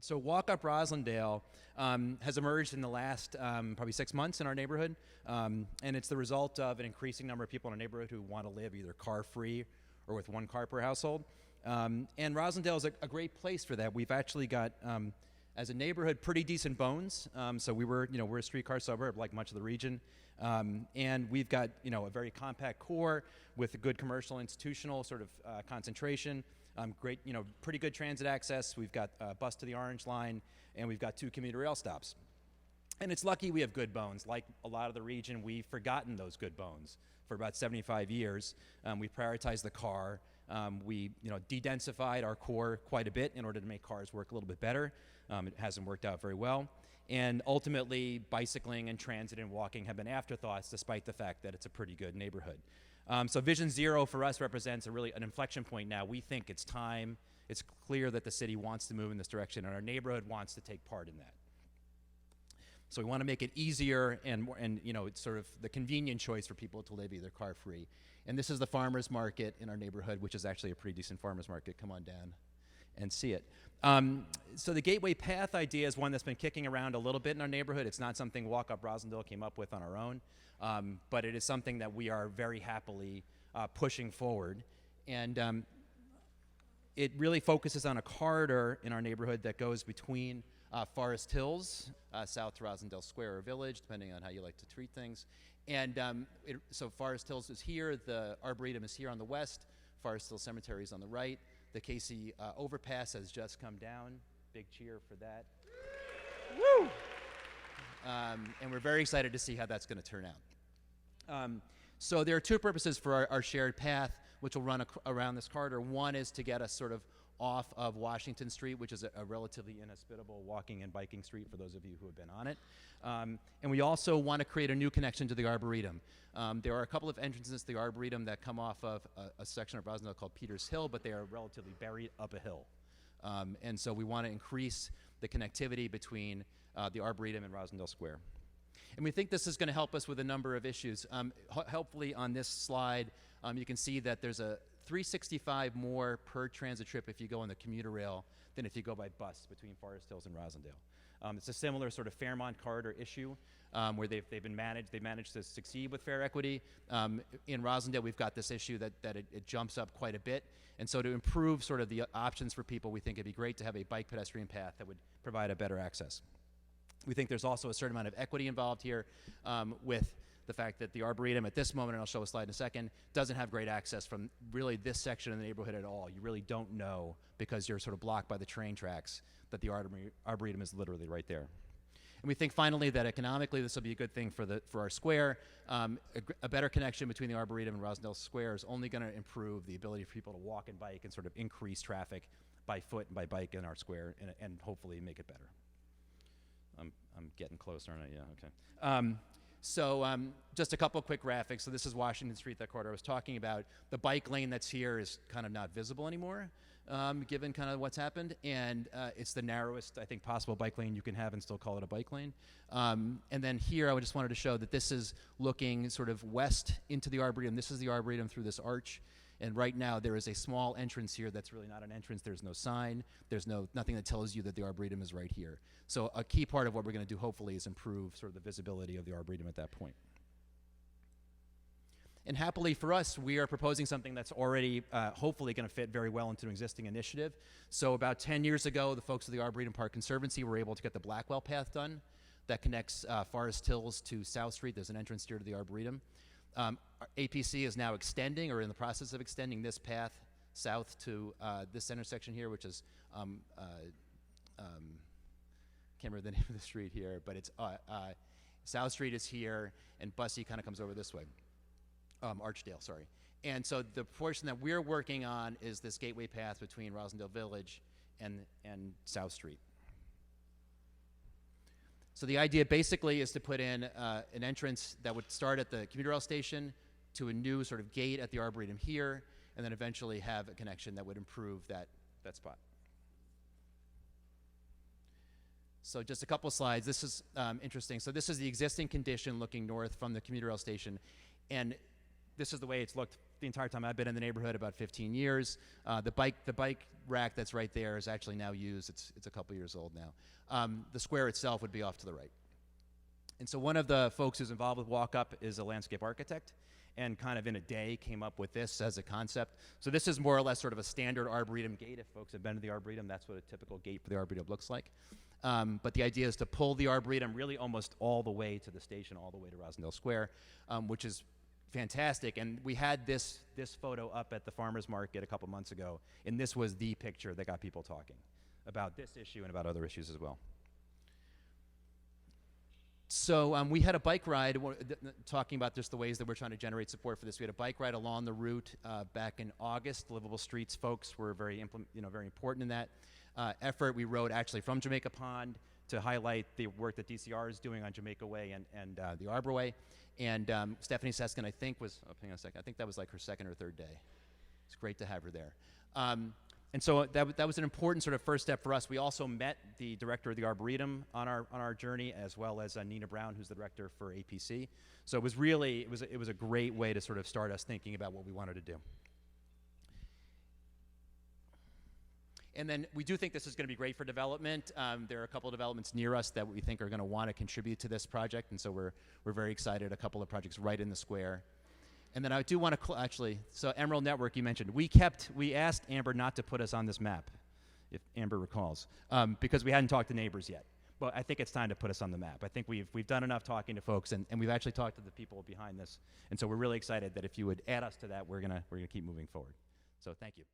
So Walk Up Roslindale has emerged in the last probably 6 months in our neighborhood, and it's the result of an increasing number of people in our neighborhood who want to live either car-free or with one car per household. And Roslindale is a great place for that. We've actually got, as a neighborhood, pretty decent bones. So we're a streetcar suburb like much of the region. And we've got, a very compact core with a good commercial institutional sort of concentration. Great, pretty good transit access. We've got a bus to the Orange Line, and we've got 2 commuter rail stops. And it's lucky we have good bones. Like a lot of the region, we've forgotten those good bones for about 75 years. We prioritized the car. We, de-densified our core quite a bit in order to make cars work a little bit better. It hasn't worked out very well. And ultimately, bicycling and transit and walking have been afterthoughts, despite the fact that it's a pretty good neighborhood. So Vision Zero for us represents an inflection point now. We think it's time. It's clear that the city wants to move in this direction, and our neighborhood wants to take part in that. So we want to make it easier and it's sort of the convenient choice for people to live either car-free. And this is the farmers market in our neighborhood, which is actually a pretty decent farmers market. Come on down and see it. So the Gateway Path idea is one that's been kicking around a little bit in our neighborhood. It's not something Walk Up Roslindale came up with on our own, but it is something that we are very happily pushing forward. And it really focuses on a corridor in our neighborhood that goes between Forest Hills, south to Roslindale Square or Village, depending on how you like to treat things. And so Forest Hills is here, the Arboretum is here on the west, Forest Hill Cemetery is on the right. The Casey overpass has just come down. Big cheer for that. Woo! And we're very excited to see how that's going to turn out. So there are 2 purposes for our shared path, which will run around this corridor. One is to get us sort of off of Washington Street, which is a relatively inhospitable walking and biking street for those of you who have been on it. And we also want to create a new connection to the Arboretum. There are a couple of entrances to the Arboretum that come off of a section of Roslindale called Peters Hill, but they are relatively buried up a hill. And so we want to increase the connectivity between the Arboretum and Roslindale Square. And we think this is going to help us with a number of issues. Helpfully on this slide, you can see that there's a $3.65 more per transit trip if you go on the commuter rail than if you go by bus between Forest Hills and Roslindale. It's a similar sort of Fairmont corridor issue where they've managed to succeed with fare equity. In Roslindale, we've got this issue that it jumps up quite a bit. And so to improve sort of the options for people, we think it'd be great to have a bike pedestrian path that would provide a better access. We think there's also a certain amount of equity involved here with the fact that the Arboretum at this moment, and I'll show a slide in a second, doesn't have great access from really this section of the neighborhood at all. You really don't know, because you're sort of blocked by the train tracks, that the Arboretum is literally right there. And we think finally that economically this will be a good thing for our square. A better connection between the Arboretum and Roslindale Square is only going to improve the ability for people to walk and bike and sort of increase traffic by foot and by bike in our square and hopefully make it better. I'm getting close, aren't I? Yeah, okay. So just a couple of quick graphics. So this is Washington Street, that corridor I was talking about. The bike lane that's here is kind of not visible anymore, given kind of what's happened. And it's the narrowest, I think, possible bike lane you can have and still call it a bike lane. And then here, I just wanted to show that this is looking sort of west into the Arboretum. This is the Arboretum through this arch. And right now, there is a small entrance here that's really not an entrance. There's no sign. There's nothing that tells you that the Arboretum is right here. So a key part of what we're going to do, hopefully, is improve sort of the visibility of the Arboretum at that point. And happily for us, we are proposing something that's already hopefully going to fit very well into an existing initiative. So about 10 years ago, the folks of the Arboretum Park Conservancy were able to get the Blackwell path done. That connects Forest Hills to South Street. There's an entrance here to the Arboretum. APC is now extending, or in the process of extending, this path south to this intersection here, which is, can't remember the name of the street here, but it's South Street is here, and Bussey kind of comes over this way. Archdale, sorry. And so the portion that we're working on is this gateway path between Roslindale Village and South Street. So the idea basically is to put in an entrance that would start at the commuter rail station to a new sort of gate at the Arboretum here, and then eventually have a connection that would improve that spot. So just a couple slides. This is interesting. So this is the existing condition looking north from the commuter rail station, and this is the way it's looked the entire time I've been in the neighborhood, about 15 years. The bike rack that's right there is actually now used. It's a couple years old now. The square itself would be off to the right. And so one of the folks who's involved with Walk Up is a landscape architect, and kind of in a day came up with this as a concept. So this is more or less sort of a standard Arboretum gate. If folks have been to the Arboretum, that's what a typical gate for the Arboretum looks like. But the idea is to pull the Arboretum really almost all the way to the station, all the way to Roslindale Square, which is fantastic. And we had this photo up at the farmer's market a couple months ago, and this was the picture that got people talking about this issue and about other issues as well. So we had a bike ride talking about just the ways that we're trying to generate support for this. We had a bike ride along the route back in August. Livable Streets folks were very important in that effort. We rode actually from Jamaica Pond to highlight the work that DCR is doing on Jamaica Way and the Arbor Way. And Stephanie Seskin, I think, was, hang on a second, I think that was like her second or third day. It's great to have her there. And so that was an important sort of first step for us. We also met the director of the Arboretum on our journey, as well as Nina Brown, who's the director for APC. So it was really, it was a great way to sort of start us thinking about what we wanted to do. And then we do think this is going to be great for development. There are a couple of developments near us that we think are going to want to contribute to this project, and so we're very excited. A couple of projects right in the square. And then I do want to actually, so Emerald Network you mentioned, we asked Amber not to put us on this map, if Amber recalls, because we hadn't talked to neighbors yet. But I think it's time to put us on the map. I think we've done enough talking to folks, and we've actually talked to the people behind this. And so we're really excited that if you would add us to that, we're gonna keep moving forward. So thank you.